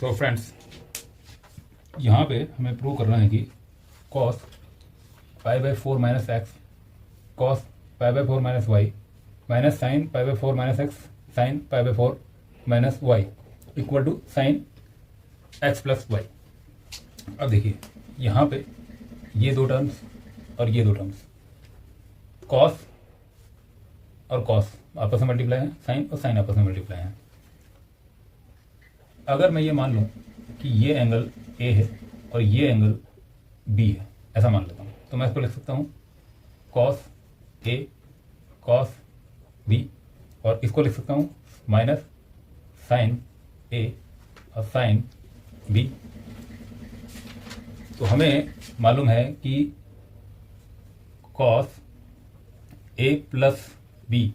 तो फ्रेंड्स, यहाँ पे हमें प्रूव करना है कि cos pi by 4 minus x cos pi by 4 minus y minus sine pi by 4 minus x sine pi by 4 minus y equal to sine x plus y. अब देखिए यहाँ पे ये दो टर्म्स और ये दो टर्म्स, कॉस और कॉस आपस में मल्टीप्लाई है, साइन और साइन आपस में मल्टीप्लाई है। अगर मैं ये मान लूँ कि ये एंगल ए है और ये एंगल बी है, ऐसा मान लेता हूँ, तो मैं इसको लिख सकता हूँ कॉस ए कॉस बी, और इसको लिख सकता हूँ माइनस साइन ए और साइन बी। तो हमें मालूम है कि कॉस ए प्लस बी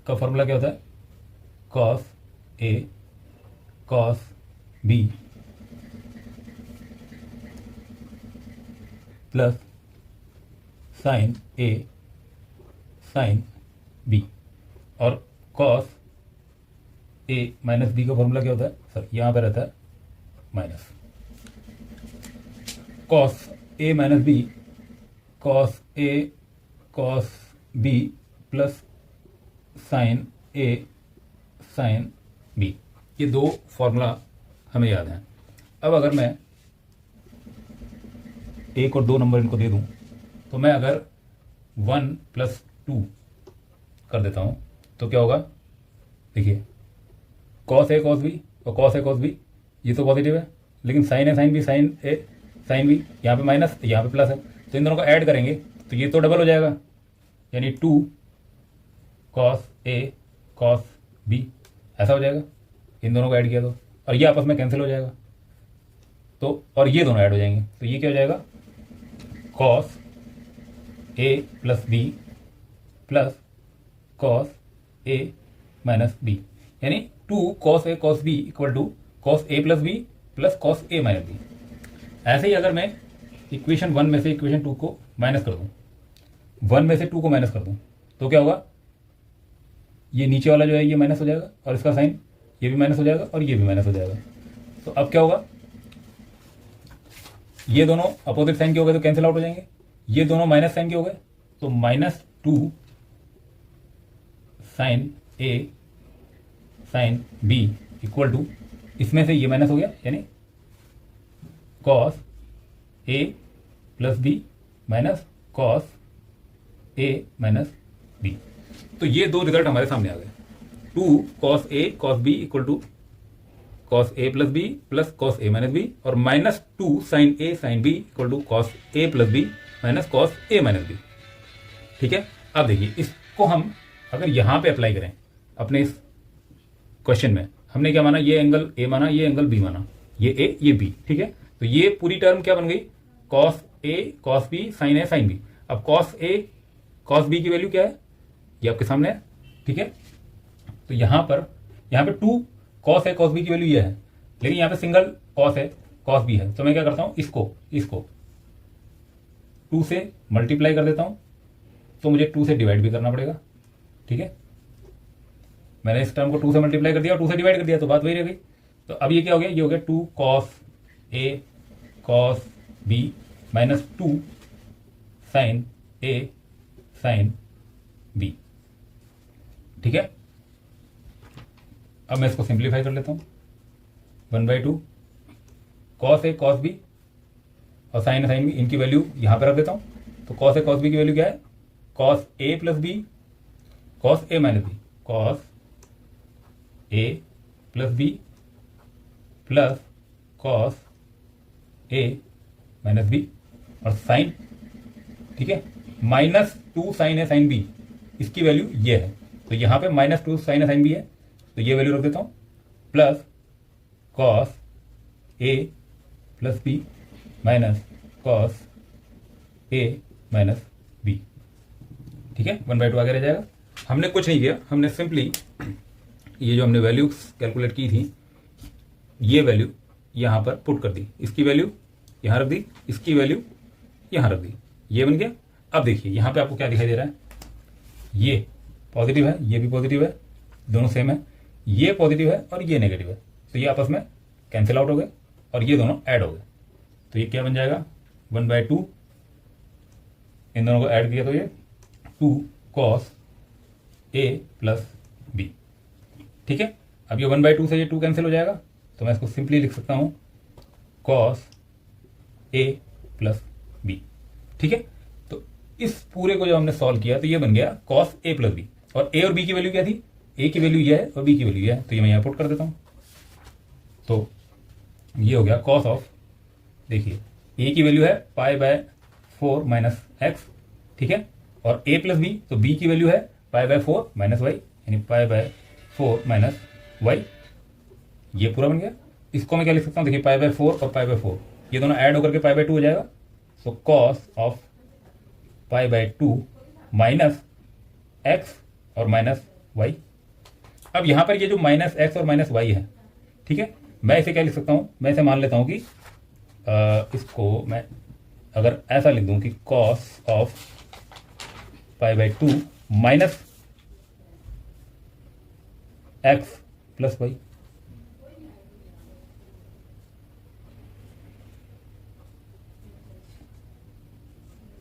का फॉर्मूला क्या होता है, cos A cos B plus sign A sine B, और कॉस ए माइनस बी का फॉर्मूला क्या होता है, सर यहाँ पे रहता है minus cos A minus B, cos A cos B plus sign A sine B. ये दो फॉर्मूला हमें याद हैं। अब अगर मैं एक और दो नंबर इनको दे दूं, तो मैं अगर 1 + 2 कर देता हूं तो क्या होगा, देखिए कॉस ए कॉस बी और कॉस ए कॉस बी ये तो पॉजिटिव है, लेकिन sign A sine B sign A sine B यहाँ पे माइनस यहाँ पे प्लस है, तो इन दोनों को ऐड करेंगे तो ये तो डबल हो जाएगा, यानी 2 कॉस ए कॉस बी ऐसा हो जाएगा। इन दोनों को ऐड किया तो, और ये आपस में कैंसिल हो जाएगा, तो और ये दोनों ऐड हो जाएंगे, तो ये क्या हो जाएगा cos A plus B plus cos A minus B, यानी 2 cos A cos B equal to cos A plus B plus cos A minus B. ऐसे ही अगर मैं इक्वेशन 1 में से इक्वेशन 2 को माइनस कर दूं, 1 में से 2 को माइनस कर दूं, तो क्या होगा, ये नीचे वाला जो है ये माइनस हो जाएगा और इसका साइन ये भी माइनस हो जाएगा और ये भी माइनस हो जाएगा। तो अब क्या होगा, ये दोनों अपोजिट साइन के हो गए तो कैंसिल आउट हो जाएंगे, ये दोनों माइनस साइन के हो गए तो -2 sine A sine B equal to, इसमें से ये माइनस हो गया यानी cos A plus B minus cos A minus B. तो ये दो रिजल्ट हमारे सामने आ गए, 2 cos A cos B equal to cos A plus B plus cos A minus B, और -2 sine A sine B equal to cos A plus B minus cos A minus B. ठीक है, अब देखिए इसको हम अगर यहां पे अप्लाई करें अपने इस क्वेश्चन में, हमने क्या माना, ये एंगल ए माना, ये एंगल बी माना, ये ए ये बी। ठीक है, तो ये पूरी टर्म क्या बन गई, cos A cos B sign A sine B. अब कॉस ए कॉस बी की वैल्यू क्या है, ये आपके सामने है। ठीक है, तो यहां पे 2 कॉस ए कॉस बी की वैल्यू ये है, लेकिन यहां पे सिंगल कॉस है कॉस बी है, तो मैं क्या करता हूं, इसको 2 से मल्टीप्लाई कर देता हूं, तो मुझे 2 से डिवाइड भी करना पड़ेगा। ठीक है, मैंने इस टर्म को 2 से मल्टीप्लाई कर दिया और 2 से डिवाइड कर दिया, तो बात वही रह गई। तो अब ये क्या हो गया, ये हो गया 2 cos A cos B minus 2 sine A sine B. ठीक है, अब मैं इसको सिंप्लीफाई कर लेता हूं, 1/2 कॉस ए कॉस बी और साइन साइन बी, इनकी वैल्यू यहां पर रख देता हूं। तो कॉस ए कॉस बी की वैल्यू क्या है, cos A plus B cos A minus B, cos A plus B plus cos A minus B, और साइन, ठीक है, -2 साइन ए साइन बी, इसकी वैल्यू ये है, तो यहां पे -2 साइन ए साइन बी है, तो ये वैल्यू रख देता हूं, plus cos A plus B minus cos A minus B. ठीक है, 1/2 आगे रह जाएगा। हमने कुछ नहीं किया, हमने सिंपली ये जो हमने वैल्यू कैलकुलेट की थी, ये वैल्यू यहां पर पुट कर दी, इसकी वैल्यू यहां रख दी, इसकी वैल्यू यहां रख दी, ये बन गया। अब देखिए यहां पे आपको क्या दिखाई दे रहा है, ये पॉजिटिव है, ये भी पॉजिटिव है, दोनों सेम है, ये पॉजिटिव है और ये नेगेटिव है, तो ये आपस में कैंसिल आउट हो गए और ये दोनों ऐड हो गए। तो ये क्या बन जाएगा 1/2, इन दोनों को ऐड किया तो ये 2 cos a प्लस बी। ठीक है, अब ये 1/2 से ये 2 कैंसिल हो जाएगा तो मैं इसको सिंपली लिख सकता हूं cos a प्लस बी। ठीक है, तो इस पूरे को जब हमने सॉल्व किया तो ये बन गया cos a प्लस बी। और a और b की वैल्यू क्या थी, a की वैल्यू ये है और b की वैल्यू ये है, तो ये मैं यहाँ पुट कर देता हूं। तो ये हो गया cos ऑफ, देखिए a की वैल्यू है π/4 माइनस एक्स। ठीक है, और a प्लस बी, तो b की वैल्यू है π/4 माइनस वाई, यानी π/4 माइनस वाई। ये पूरा बन गया। इसको मैं क्या लिख सकता हूँ, देखिए π/4 और π/4 ये दोनों ऐड होकर के π/2 हो जाएगा। So cos of π/2 minus x और माइनस वाई। अब यहां पर ये जो माइनस एक्स और माइनस वाई है, ठीक है, मैं इसे क्या लिख सकता हूं, मैं इसे मान लेता हूं कि इसको मैं अगर ऐसा लिख दूं कि cos of π/2 minus x plus y.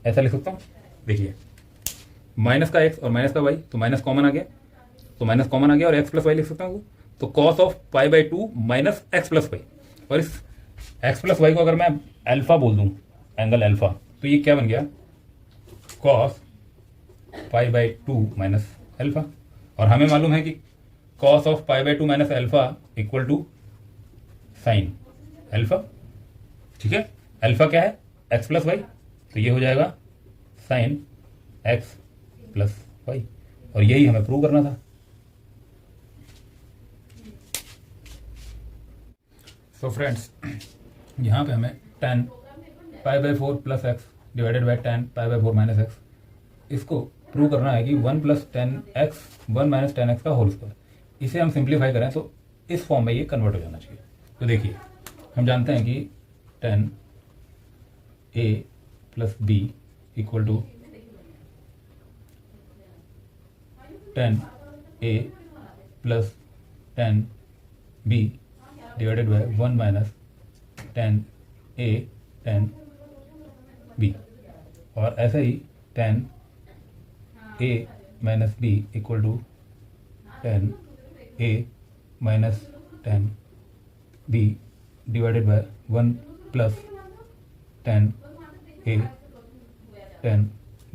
ऐसा लिख सकता हूं, देखिए माइनस का एक्स और माइनस का वाई, तो माइनस कॉमन आ गया, तो माइनस कॉमन आ गया और एक्स प्लस वाई लिख सकता हूं। तो cos of π/2 minus x plus y, और इस एक्स प्लस वाई को अगर मैं अल्फा बोल दूं, एंगल अल्फा, तो ये क्या बन गया कॉस π/2 माइनस अल्फा। और हमें मालूम है कि cos of π/2 minus alpha equal to sine alpha. ठीक है, अल्फा क्या है एक्स प्लस वाई, तो ये हो जाएगा साइन एक्स प्लस वाई, और यही हमें प्रूव करना था। सो फ्रेंड्स, यहाँ पे हमें tan π/4 plus x divided by tan π/4 minus x, इसको प्रूव करना है कि 1 प्लस 10x 1 माइनस 10x का होल स्क्वायर। इसे हम सिंप्लीफाई करें तो इस फॉर्म में ये कन्वर्ट हो जाना चाहिए। तो देखिए हम जानते हैं कि tan a plus B equal to tan a प्लस tan b divided by 1 minus tan a tan b, और ऐसा ही tan a minus b equal to tan a minus tan b divided by 1 plus tan a tan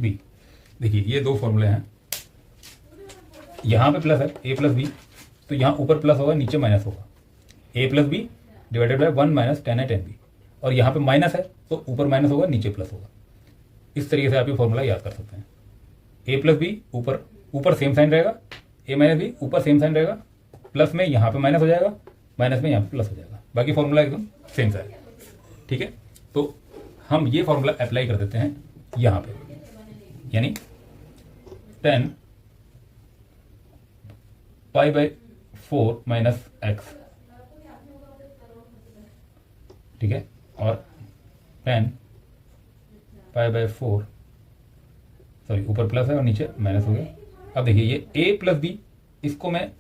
b। देखिए ये दो फॉर्मूले हैं, यहाँ पे प्लस है a प्लस बी, तो यहाँ ऊपर प्लस होगा नीचे माइनस होगा, a plus B divided by 1 minus tan a tan b, और यहाँ पे माइनस है तो ऊपर माइनस होगा नीचे प्लस होगा। इस तरीके से आप ये फॉर्मूला याद कर सकते हैं। a प्लस बी ऊपर सेम साइन रहेगा, a माइनस बी ऊपर सेम साइन रहेगा, प्लस में यहाँ पे माइनस हो जाएगा, माइनस में यहाँ पे प्लस हो जाएगा, बाकी फॉर्मूला एकदम सेम सा है। ठीक है, तो हम ये फॉर्मूला अप्लाई कर देते हैं यहाँ पे, यानी tan π/4 माइनस एक्स, ठीक है, और tan π/4, सॉरी ऊपर प्लस है और नीचे माइनस हो गया। अब देखिए ये a प्लस बी, इसको मैं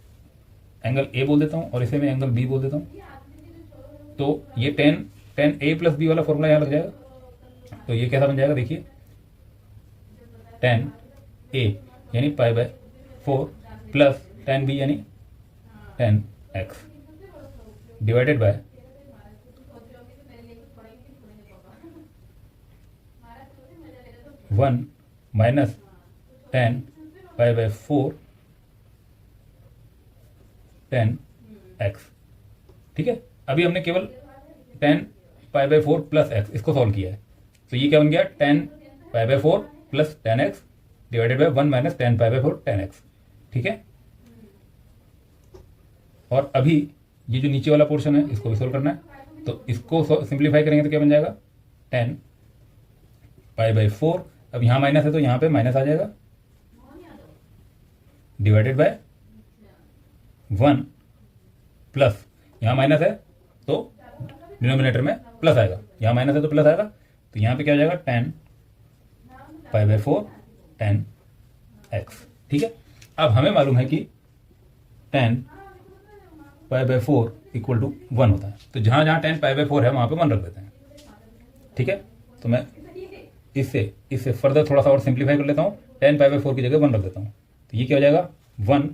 एंगल a बोल देता हूं और इसे मैं एंगल b बोल देता हूं। तो ये tan a प्लस बी वाला फॉर्मूला यहां लग जाएगा। तो ये कैसा बन जाएगा, देखिए tan a यानी π/4 प्लस tan b यानी tan x divided by 1 minus tan π/4 tan x। ठीक है, अभी हमने केवल tan π/4 प्लस एक्स इसको सॉल्व किया है, तो ये क्या बन गया tan π/4 plus tan x divided by 1 minus tan π/4 tan x। ठीक है, और अभी ये जो नीचे वाला पोर्शन है इसको भी सोल्व करना है, तो इसको सिंप्लीफाई करेंगे तो क्या बन जाएगा tan π/4, अब यहां माइनस है तो यहां पे माइनस आ जाएगा, डिवाइडेड बाय 1 प्लस, यहां माइनस है तो डिनोमिनेटर में प्लस आएगा, यहां माइनस है तो प्लस आएगा, तो यहां पे क्या हो जाएगा tan π/4 tan x। ठीक है, अब हमें मालूम है कि tan π/4 इक्वल टू 1 होता है। तो जहाँ जहाँ tan π/4 है वहाँ पे 1 रख देते हैं, ठीक है। तो मैं इससे फर्दर थोड़ा सा और सिंप्लीफाई कर लेता हूँ, tan π/4 की जगह 1 रख देता हूँ। तो ये क्या हो जाएगा 1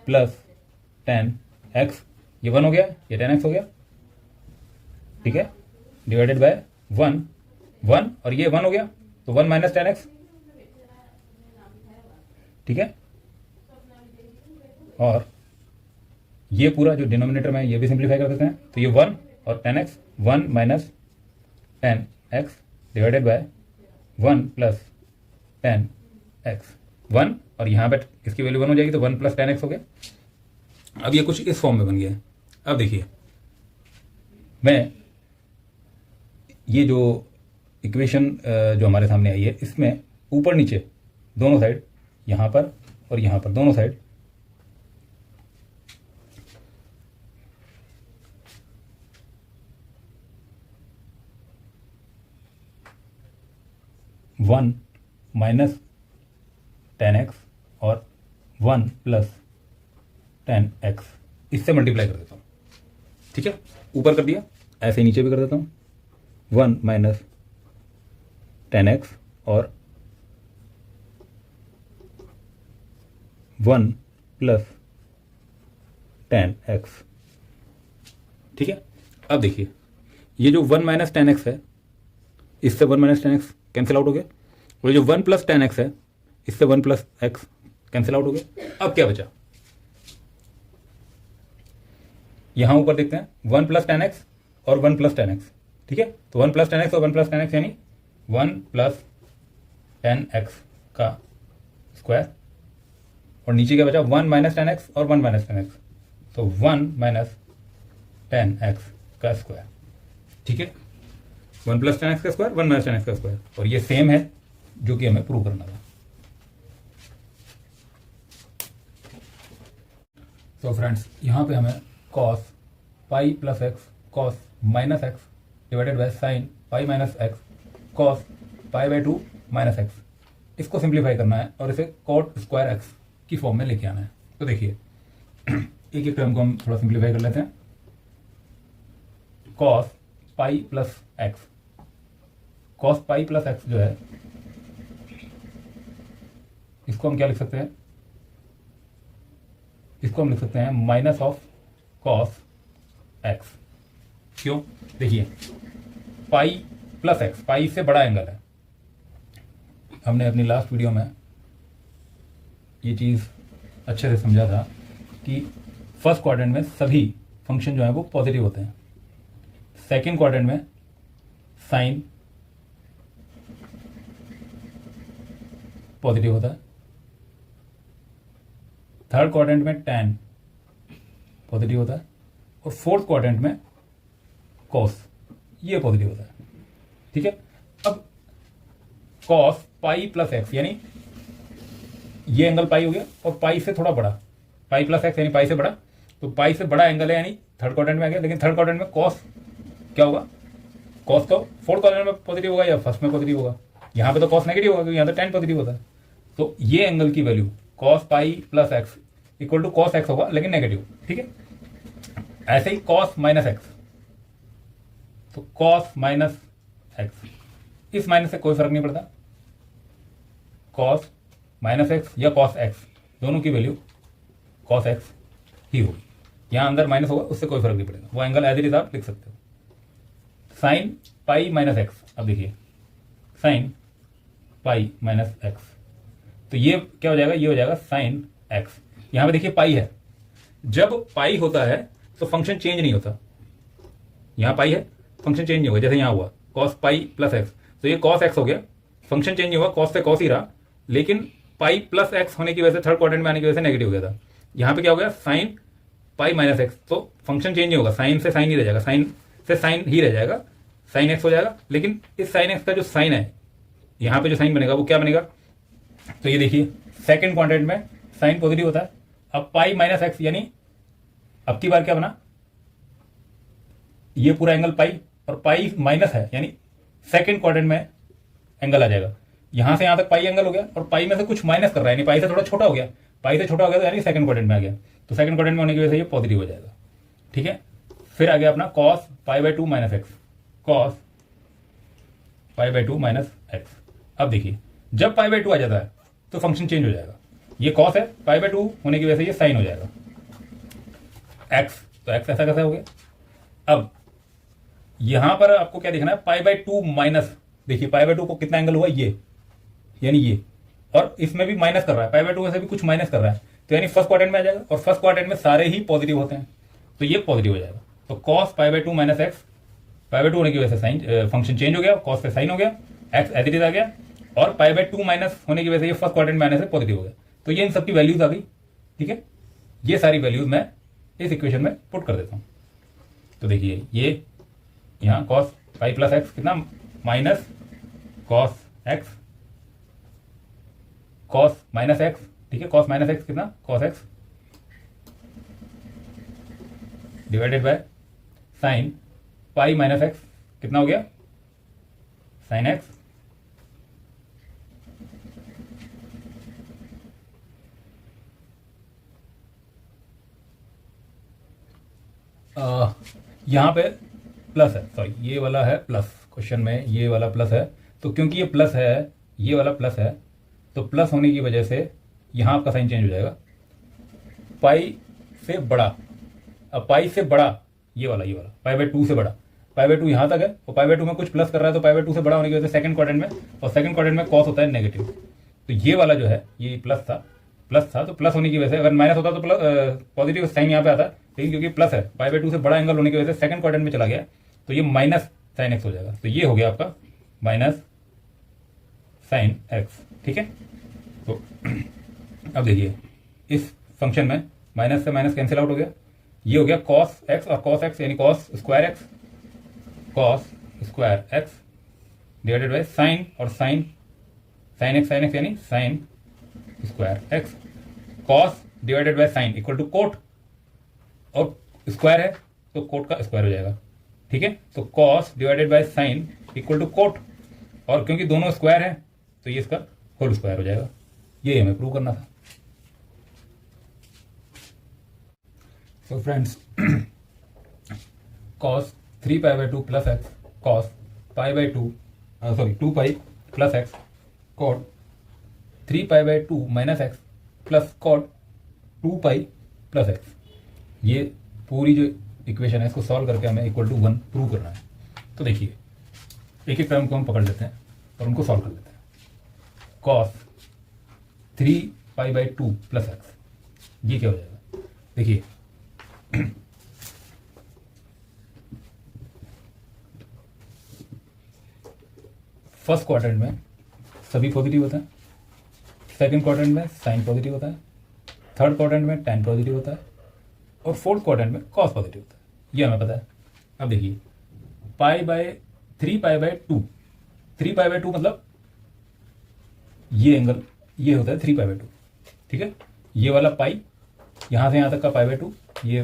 प्लस tan x, ये 1 हो गया, ये tan x हो गया, ठीक है, डिवाइडेड बाय 1 और ये 1 हो गया, तो 1 माइनस tan x, ठीक है। और ये पूरा जो डिनोमिनेटर में ये भी सिंप्लीफाई कर देते हैं, तो ये 1 और tan x, 1 minus tan x divided by 1 plus tan x, 1 और यहाँ पे इसकी वैल्यू 1 हो जाएगी, तो 1 प्लस tan x हो गया। अब ये कुछ इस फॉर्म में बन गया है। अब देखिए मैं ये जो इक्वेशन जो हमारे सामने आई है, इसमें ऊपर नीचे दोनों साइड, यहाँ पर और यहाँ पर दोनों side one minus tan x और 1 प्लस tan x इससे मल्टीप्लाई कर देता हूँ, ठीक है। ऊपर कर दिया, ऐसे नीचे भी कर देता हूँ, 1 माइनस tan x और 1 प्लस tan x, ठीक है। अब देखिए ये जो 1 माइनस tan x है, इससे 1 minus tan x cancel out हो गया, और जो 1 प्लस tan x है, इससे 1 प्लस x कैंसिल आउट हो गया। अब क्या बचा, यहां ऊपर देखते हैं 1 प्लस tan x और 1 प्लस tan x, ठीक है। तो 1 प्लस tan x और 1 प्लस tan x यानी 1 प्लस tan x का स्क्वायर, और नीचे क्या बचा 1 माइनस tan x और 1 माइनस tan x, तो 1 माइनस tan x का स्क्वायर, ठीक है। 1 प्लस tan x का स्क्वायर, 1 माइनस tan x का स्क्वायर, और ये सेम है जो कि हमें प्रूव करना था। तो फ्रेंड्स यहाँ पे हमें cos pi plus x cos minus x divided by sine pi minus x cos π/2 minus x, इसको सिंप्लीफाई करना है और इसे cot स्क्वायर एक्स की फॉर्म में लेके आना है। तो देखिए एक एक टर्म को हम थोड़ा सिंप्लीफाई कर लेते हैं। cos pi plus x, cos pi plus x जो है, इसको हम क्या लिख सकते हैं, इसको हम लिख सकते हैं माइनस ऑफ cos x। क्यों, देखिए पाई प्लस एक्स, पाई से बड़ा एंगल है। हमने अपनी लास्ट वीडियो में ये चीज़ अच्छे से समझा था कि फर्स्ट क्वाड्रेंट में सभी फंक्शन जो है वो पॉजिटिव होते हैं, सेकेंड क्वाड्रेंट में साइन पॉजिटिव होता है, थर्ड क्वाड्रेंट में tan पॉजिटिव होता है, और फोर्थ क्वाड्रेंट में cos ये पॉजिटिव होता है, ठीक है। अब cos पाई प्लस एक्स यानी ये एंगल पाई हो गया, और पाई से थोड़ा बड़ा, पाई प्लस एक्स यानी पाई से बड़ा, तो पाई से बड़ा एंगल है यानी थर्ड क्वाड्रेंट में आ गया। लेकिन थर्ड क्वाड्रेंट में cos क्या होगा, cos तो फोर्थ क्वाड्रेंट में पॉजिटिव होगा या फर्स्ट में पॉजिटिव होगा, यहाँ पे तो cos नेगेटिव होगा क्योंकि यहाँ तो tan पॉजिटिव होता है। तो ये एंगल की value cos pi plus x equal to cos x होगा, लेकिन नेगेटिव, ठीक है। ऐसे ही cos माइनस एक्स, तो cos माइनस एक्स, इस माइनस से कोई फर्क नहीं पड़ता, cos माइनस एक्स या cos x दोनों की वैल्यू cos x ही होगी। यहां अंदर माइनस होगा, उससे कोई फर्क नहीं पड़ेगा, वो एंगल एज इट इज आप लिख सकते हो। साइन पाई माइनस एक्स, अब देखिए साइन पाई माइनस एक्स, तो ये क्या हो जाएगा, ये हो जाएगा साइन एक्स। यहां पे देखिए पाई है, जब पाई होता है तो फंक्शन चेंज नहीं होता, यहां पाई है फंक्शन चेंज नहीं होगा, जैसे यहां हुआ cos पाई प्लस एक्स, तो ये cos x हो गया, फंक्शन चेंज नहीं हुआ, cos से cos ही रहा, लेकिन पाई प्लस एक्स होने की वजह से थर्ड क्वाड्रेंट में आने की वजह से नेगेटिव हो गया था। यहां पे क्या हो गया साइन पाई माइनस एक्स, तो फंक्शन चेंज नहीं होगा, साइन से साइन ही रह जाएगा, साइन से साइन ही रह जाएगा, साइन एक्स हो जाएगा। लेकिन इस साइन एक्स का जो साइन है, यहां पे जो साइन बनेगा वो क्या बनेगा, तो ये देखिए सेकंड क्वाड्रेंट में साइन पॉजिटिव होता है। अब पाई माइनस एक्स यानी अब की बार क्या बना, ये पूरा एंगल पाई और पाई माइनस है यानी सेकंड क्वाड्रेंट में एंगल आ जाएगा। यहां से यहां तक पाई एंगल हो गया और पाई में से कुछ माइनस कर रहा है यानी पाई से थोड़ा छोटा हो गया, पाई से छोटा हो गया तो यानी सेकंड क्वाड्रेंट में आ गया, तो सेकंड क्वाड्रेंट में होने की वजह से ये पॉजिटिव हो जाएगा, ठीक है। फिर आ गया अपना cos pi by two minus x, cos pi by two minus x. अब देखिए जब पाई बाई टू आ जाता है तो फंक्शन चेंज हो जाएगा, ये कॉस है, पाई बाई टू होने की वजह से ये साइन हो जाएगा एक्स, तो एक्स ऐसा कैसा हो गया। अब यहां पर आपको क्या देखना है, पाई बाई टू माइनस, देखिए पाई बाई टू को कितना एंगल हुआ, ये यानी ये, और इसमें भी माइनस कर रहा है, पाई बाई टू में से भी कुछ माइनस कर रहा है, तो यानी फर्स्ट क्वाड्रेंट में आ जाएगा, और फर्स्ट क्वाड्रेंट में सारे ही पॉजिटिव होते हैं, तो ये पॉजिटिव हो जाएगा। तो cos pi by two minus x, pi by to होने की वजह से साइन फंक्शन चेंज हो गया, कॉस से साइन हो गया, एक्स एज इट इज आ गया, और पाई बाई टू माइनस होने की वजह से ये फर्स्ट क्वाड्रेंट में आने से पॉजिटिव हो गया। तो ये इन सबकी वैल्यूज आ गई, ठीक है। ये सारी वैल्यूज मैं इस इक्वेशन में पुट कर देता हूं। तो देखिए ये यहां कॉस पाई प्लस एक्स कितना, minus cos x, cos minus x, ठीक है, कॉस माइनस एक्स कितना, cos x divided by sine pi minus x कितना हो गया, साइन एक्स, यहां पे प्लस है, सॉरी ये वाला है प्लस, क्वेश्चन में ये वाला प्लस है, तो क्योंकि ये प्लस है, ये वाला प्लस है, तो प्लस होने की वजह से यहां आपका साइन चेंज हो जाएगा, पाई से बड़ा, अब पाई से बड़ा ये वाला पाई बाई टू से बड़ा, पाई बाई टू यहां तक है, और पाई बाई टू में कुछ प्लस कर रहा है, तो पाई बाई टू से बड़ा होने की वजह से सेकंड क्वाड्रेंट में, और सेकंड क्वाड्रेंट में कॉस होता है नेगेटिव, तो ये वाला जो है ये प्लस था, तो प्लस होने की वजह से, अगर माइनस होता तो प्लस पॉजिटिव साइन यहाँ पे आता, लेकिन क्योंकि प्लस है, पाई बाई टू से बड़ा एंगल होने की वजह से सेकंड क्वाड्रेंट में चला गया, तो ये माइनस साइन एक्स हो जाएगा, तो ये हो गया आपका माइनस साइन एक्स, ठीक है। तो अब देखिए इस फंक्शन में माइनस से माइनस कैंसिल आउट हो गया, ये हो गया कॉस एक्स और कॉस एक्स यानी cos square x, cos square x divided by sine और साइन एक्स यानी sine square x, cos divided by sine equal to cot, और स्क्वायर है तो कोट का स्क्वायर हो जाएगा, ठीक है। तो cos divided by sine equal to cot, और क्योंकि दोनों स्क्वायर है तो ये इसका होल स्क्वायर हो जाएगा, ये हमें प्रूव करना था। So friends cos 3 pi by two plus x, cos pi by two sorry 2 pi plus x, cot 3 pi by two minus x plus cot 2 pi plus x, ये पूरी जो इक्वेशन है इसको सॉल्व करके हमें इक्वल टू 1 प्रूव करना है। तो देखिए एक एक टर्म को हम पकड़ लेते हैं और उनको सॉल्व कर लेते हैं। Cos 3 pi by two plus x, ये क्या हो जाएगा, देखिए फर्स्ट क्वाड्रेंट में सभी पॉजिटिव होता है, सेकंड क्वाड्रेंट में साइन पॉजिटिव होता है, थर्ड क्वाड्रेंट में tan पॉजिटिव होता है, और फोर्थ क्वाड्रेंट में कॉस पॉजिटिव होता है, ये हमें पता है। अब देखिए pi by 3 pi by two, 3 pi by two मतलब ये एंगल ये होता है 3 पाई बाय टू, ठीक है, ये वाला पाई यहां से यहां तक का पाई बाय टू, ये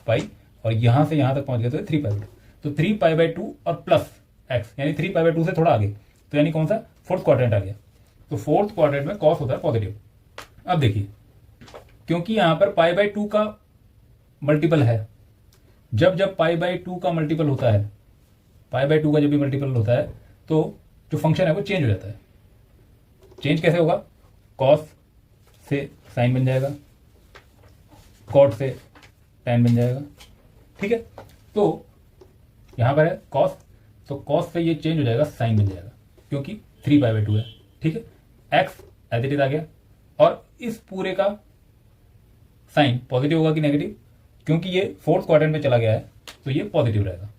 पाई, और यहां से यहां तक पहुंच गया तो 3 पाई बाय टू, तो 3 पाई बाय टू और प्लस एक्स यानी 3 पाई बाय टू से थोड़ा आगे, तो यानी कौन सा, फोर्थ क्वाड्रेंट आ गया, तो फोर्थ क्वाड्रेंट में कॉस होता है पॉजिटिव। अब देखिए क्योंकि यहां पर पाई बाय टू का मल्टीपल है, जब पाई बाय टू का मल्टीपल होता है, पाई बाय टू का जब भी मल्टीपल होता है तो जो फंक्शन है वो चेंज हो जाता है। चेंज कैसे होगा, कॉस से साइन बन जाएगा, कॉट से tan बन जाएगा, ठीक है। तो यहां पर है कॉस, तो कॉस से ये चेंज हो जाएगा साइन बन जाएगा, क्योंकि 3 पाई बाय टू है, ठीक है। एक्स एज इट इज आ गया, और इस पूरे का साइन पॉजिटिव होगा कि नेगेटिव, क्योंकि ये फोर्थ क्वाड्रेंट में चला गया है तो ये पॉजिटिव रहेगा,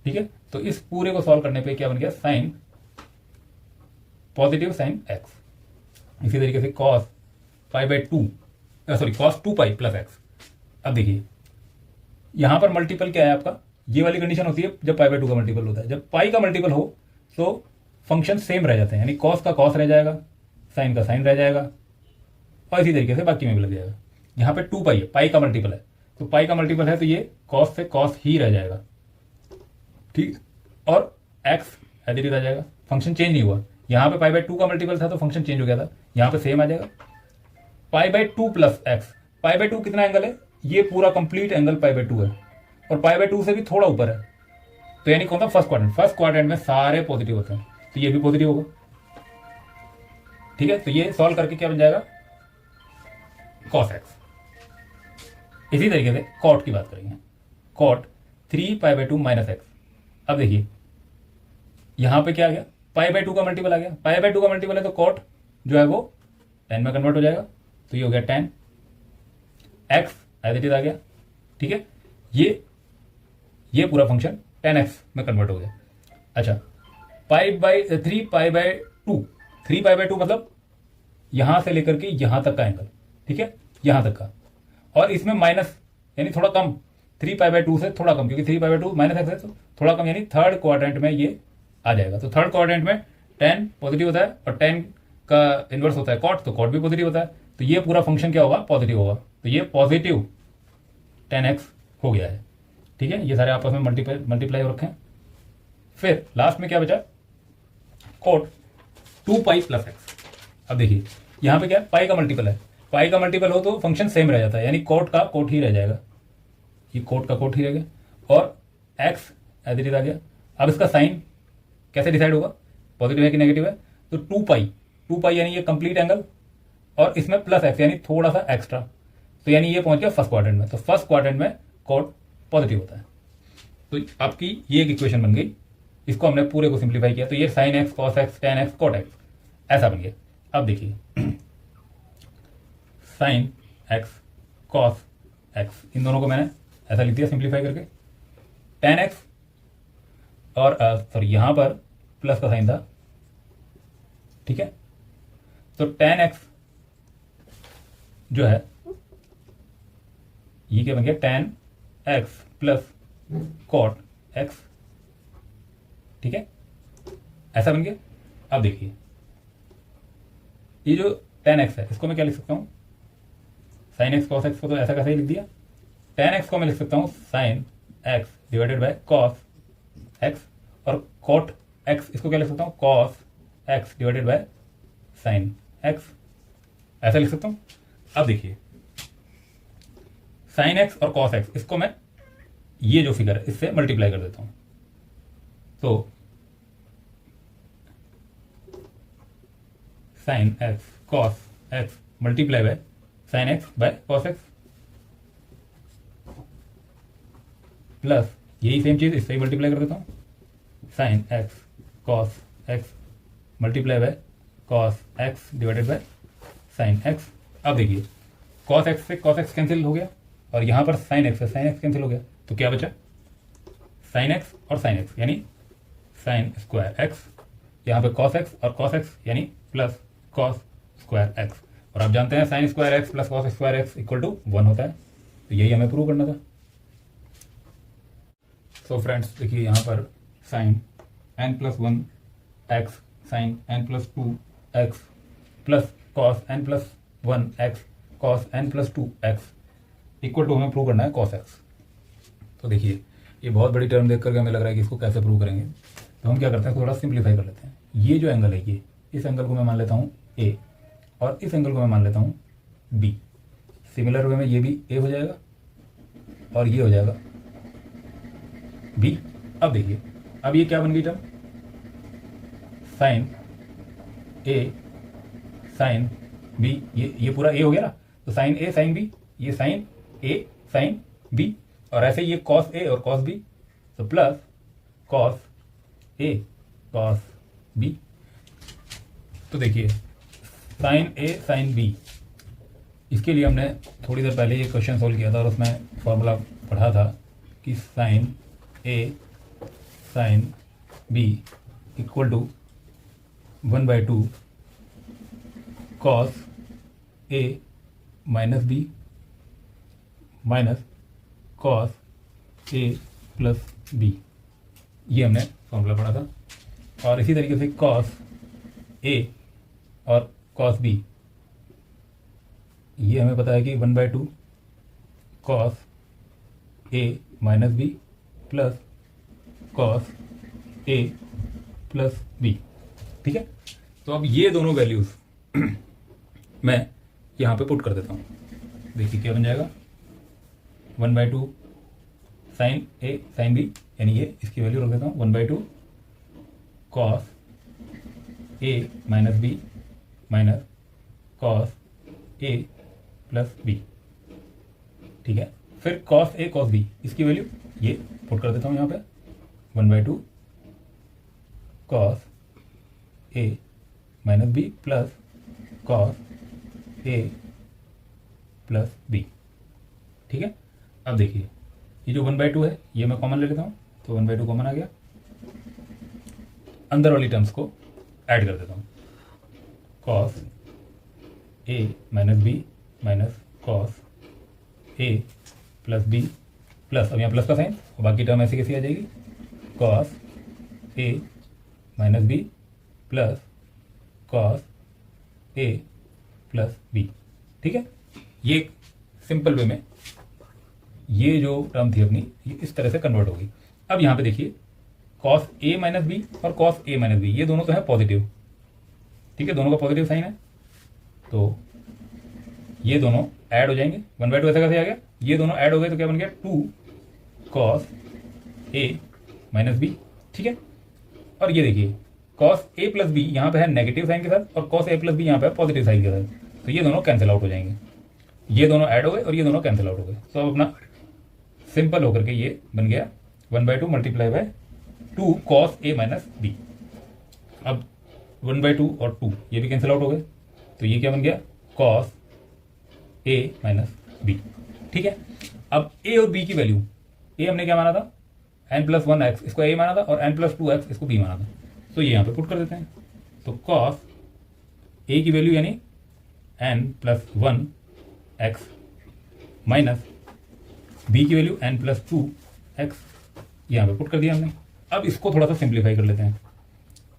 ठीक है। तो इस पूरे को सॉल्व करने पे क्या बन गया, साइन पॉजिटिव साइन एक्स। इसी तरीके से cos pi by two sorry cos 2 pi plus x. अब देखिए यहां पर मल्टीपल क्या है आपका, ये वाली कंडीशन होती है जब पाई बाय टू का मल्टीपल होता है, जब पाई का मल्टीपल हो तो फंक्शन सेम रह जाते हैं, यानी कॉस का कॉस रह जाएगा, साइन का साइन रह जाएगा, और इसी तरीके से बाकी में भी लग जाएगा। यहाँ पे 2 पाई है, पाई का मल्टीपल है, तो पाई का मल्टीपल है तो ये कॉस से कॉस ही रह जाएगा, ठीक, और एक्स एज इट इज आ जाएगा, फंक्शन चेंज नहीं हुआ। यहाँ पे पाई बाय टू का मल्टीपल था तो फंक्शन चेंज हो गया था, यहाँ पे सेम आ जाएगा। Pi by two plus x, pi by two कितना एंगल है, ये पूरा complete angle pi by two है, और पाई बाय 2 से भी थोड़ा ऊपर है, तो यानी कौन सा, फर्स्ट क्वाड्रेंट। फर्स्ट क्वाड्रेंट में सारे पॉजिटिव होते हैं, तो ये भी पॉजिटिव होगा। ठीक है, तो ये सॉल्व करके क्या बन जाएगा, cos x। इसी तरीके से cot की बात करेंगे, cot 3 pi by 2 minus x. अब देखिए यहां पे क्या आ गया, पाई बाय 2 का मल्टीपल आ गया, पाई बाय 2 का मल्टीपल है तो cot जो है वो 10 में कन्वर्ट हो जाएगा, तो ये हो गया 10 x एज इट इज आ गया। ठीक है, ये पूरा फंक्शन 10x में कन्वर्ट हो गया। अच्छा, 3 पाई बाय 2, 3 पाई बाय 2 मतलब यहां से लेकर के यहां तक का एंगल। ठीक है, यहां तक का, और इसमें माइनस यानी थोड़ा कम, 3 पाई बाय 2 से थोड़ा कम, क्योंकि 3 पाई बाय 2 माइनस एक्स है तो थोड़ा कम, यानी थर्ड क्वाड्रेंट में ये आ जाएगा। तो थर्ड क्वाड्रेंट में 10 पॉजिटिव होता है और 10 का इनवर्स होता है कॉट, तो कॉट भी पॉजिटिव होता है, तो ये पूरा फंक्शन क्या होगा, पॉजिटिव होगा। तो ये पॉजिटिव 10x हो गया है। ठीक है, ये सारे आपस में मल्टीप्लाई हो रखे हैं। फिर लास्ट में क्या बचा, कॉट 2 पाई प्लस एक्स। अब देखिए यहां पे क्या, पाई का मल्टीपल है, पाई का मल्टीपल हो तो फंक्शन सेम रह जाता है, यानी कोट का कोट ही रह जाएगा, ये कोट का कोट ही रह गया, और एक्स एज इट इज आ गया। अब इसका साइन कैसे डिसाइड होगा, पॉजिटिव है कि नेगेटिव है, तो 2 पाई यानी ये कंप्लीट एंगल, और इसमें प्लस एक्स यानी थोड़ा सा एक्स्ट्रा, तो यानी ये पहुंच गया फर्स्ट क्वाड्रेंट में, तो फर्स्ट क्वाड्रेंट में कोट पॉजिटिव होता है। तो आपकी ये एक इक्वेशन बन गई, इसको हमने पूरे को सिंप्लीफाई किया, तो ये sine x, cos x, tan x, cot x ऐसा बन गया। अब देखिए साइन एक्स कॉस एक्स, इन दोनों को मैंने ऐसा लिख दिया सिंप्लीफाई करके, टेन एक्स और सॉरी यहां पर प्लस का साइन था। ठीक है, तो टेन एक्स जो है ये क्या बन गया, tan x plus cot x. ठीक है, ऐसा बन गया। अब देखिए ये जो टेन एक्स है इसको मैं क्या लिख सकता हूं, साइन एक्स कॉस एक्स को तो ऐसा कैसे ही लिख दिया, टेन एक्स को मैं लिख सकता हूं sine x divided by cos x, और कॉट एक्स इसको क्या लिख सकता हूं, cos x divided by sine x, ऐसा लिख सकता हूं। अब देखिए साइन एक्स और कॉस एक्स इसको मैं ये जो फिगर है इससे मल्टीप्लाई कर देता हूं, तो sign x cos x multiply by sine x by cos x, plus यही सेम चीज इससे ही मल्टीप्लाई कर देता हूं, sign x cos x multiply by cos x divided by sine x. अब देखिए कॉस एक्स से कॉस एक्स कैंसिल हो गया, और यहां पर साइन एक्स से साइन एक्स कैंसिल हो गया, तो क्या बचा, साइन एक्स और साइन एक्स यानी साइन स्क्वायर एक्स, यहां पे कॉस एक्स और कॉस एक्स यानी प्लस कॉस स्क्वायर एक्स, और आप जानते हैं sine square x plus cos square x equal to 1 होता है, तो यही हमें प्रूव करना था। सो फ्रेंड्स देखिए यहाँ पर sine n plus 1 x sine n plus 2 x plus cos n plus 1 x cos n plus 2 x equal to हमें प्रूव करना है कॉस एक्स। तो देखिए ये बहुत बड़ी टर्म देख करके हमें लग रहा है कि इसको कैसे प्रूव करेंगे, तो हम क्या करते हैं थोड़ा सिंप्लीफाई कर लेते हैं। ये जो एंगल है ये, इस एंगल को मैं मान लेता हूँ a, और इस एंगल को मैं मान लेता हूँ b। सिमिलर वे में ये भी a हो जाएगा और ये हो जाएगा b। अब देखिए अब ये क्या बन गई term, sine a sine b, ये पूरा a हो गया ना, तो साइन a साइन b, ये साइन a साइन b, और ऐसे ये कॉस a और कॉस b, तो plus cos a cos b। तो देखिए साइन a साइन b, इसके लिए हमने थोड़ी देर पहले ये क्वेश्चन सोल्व किया था और उसमें फॉर्मूला पढ़ा था कि sine a sine b equal to 1/2 cos a minus b minus cos a plus b, ये हमने फॉर्मूला पढ़ा था। और इसी तरीके से कॉस a और कॉस b, ये हमें पता है कि 1/2 cos a minus b plus cos a plus b। ठीक है, तो अब ये दोनों वैल्यूज मैं यहाँ पे पुट कर देता हूँ। देखिए क्या बन जाएगा, 1/2 साइन ए साइन बी, यानी ये इसकी वैल्यू रख देता हूँ 1/2 cos A minus B minus cos A plus B. ठीक है, फिर कॉस ए कॉस बी, इसकी वैल्यू ये पुट कर देता हूँ यहाँ पे 1/2 cos A minus B plus cos A plus B. ठीक है, अब देखिए ये जो 1/2 है ये मैं कॉमन ले लेता हूँ, तो 1/2 कॉमन आ गया। अंदर वाली टर्म्स को ऐड कर देता हूँ, cos A minus B minus cos A plus B plus, अब यहाँ प्लस का साइन और बाकी टर्म ऐसे कैसी आ जाएगी, cos A minus B plus cos A plus B. ठीक है, ये सिंपल वे में ये जो टर्म थी अपनी ये इस तरह से कन्वर्ट होगी। अब यहाँ पे देखिए कॉस ए माइनस बी और कॉस ए माइनस बी ये दोनों तो है पॉजिटिव। ठीक है, दोनों का पॉजिटिव साइन है, तो ये दोनों ऐड हो जाएंगे। 1/2 ऐसा कैसे आ गया, ये दोनों ऐड हो गए तो क्या बन गया 2 कॉस ए माइनस बी। ठीक है, और ये देखिए कॉस ए प्लस बी यहाँ पे है नेगेटिव साइन के साथ और कॉस ए प्लस बी यहाँ पे है पॉजिटिव साइन के साथ, तो ये दोनों कैंसिल आउट हो जाएंगे। ये दोनों ऐड हो गए और ये दोनों कैंसिल आउट हो गए। तो अब अपना सिंपल होकर के ये बन गया 1/2 multiply by 2 cos A minus B. अब 1/2 और 2 ये भी कैंसिल आउट हो गए, तो ये क्या बन गया कॉस ए माइनस बी। ठीक है, अब ए और बी की वैल्यू, ए हमने क्या माना था n+1x, इसको a माना था, और n+2x इसको b माना था, तो ये यहाँ पे पुट कर देते हैं। तो कॉस a की वैल्यू यानी n+1x माइनस b की वैल्यू n+2x यहाँ पे पुट कर दिया हमने। अब इसको थोड़ा सा सिंप्लीफाई कर लेते हैं।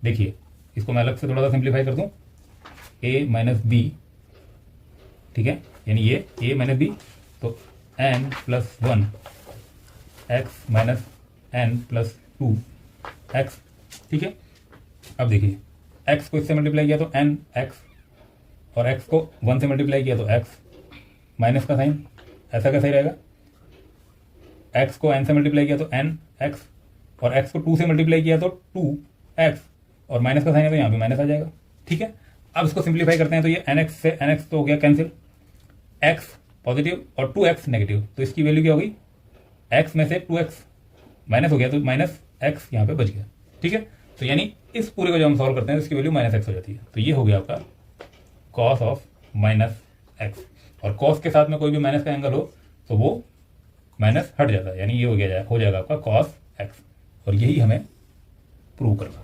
देखिए इसको मैं अलग से थोड़ा सा सिंप्लीफाई कर दूं, a माइनस बी। ठीक है, यानी ये a माइनस बी, तो n+1 x माइनस n+2x। ठीक है, अब देखिए x को इससे मल्टीप्लाई किया तो nx और x को 1 से मल्टीप्लाई किया तो x, माइनस का साइन ऐसा कैसा ही रहेगा, x को n से मल्टीप्लाई किया तो nx और x को 2 से मल्टीप्लाई किया तो 2x और माइनस का साइन है तो यहाँ पे माइनस आ जाएगा। ठीक है, अब इसको सिंप्लीफाई करते हैं तो ये nx से nx तो हो गया कैंसिल, x पॉजिटिव और 2x नेगेटिव, तो इसकी वैल्यू क्या होगी, x में से 2x माइनस हो गया तो माइनस x यहाँ पे बच गया। ठीक है, तो यानी इस पूरे को जब हम सॉल्व करते हैं तो इसकी वैल्यू -x हो जाती है। तो ये हो गया आपका कॉस ऑफ -x, और कॉस के साथ में कोई भी माइनस का एंगल हो तो वो माइनस हट जाता है, यानी ये हो जाएगा आपका cos x, और यही हमें प्रूव करना था।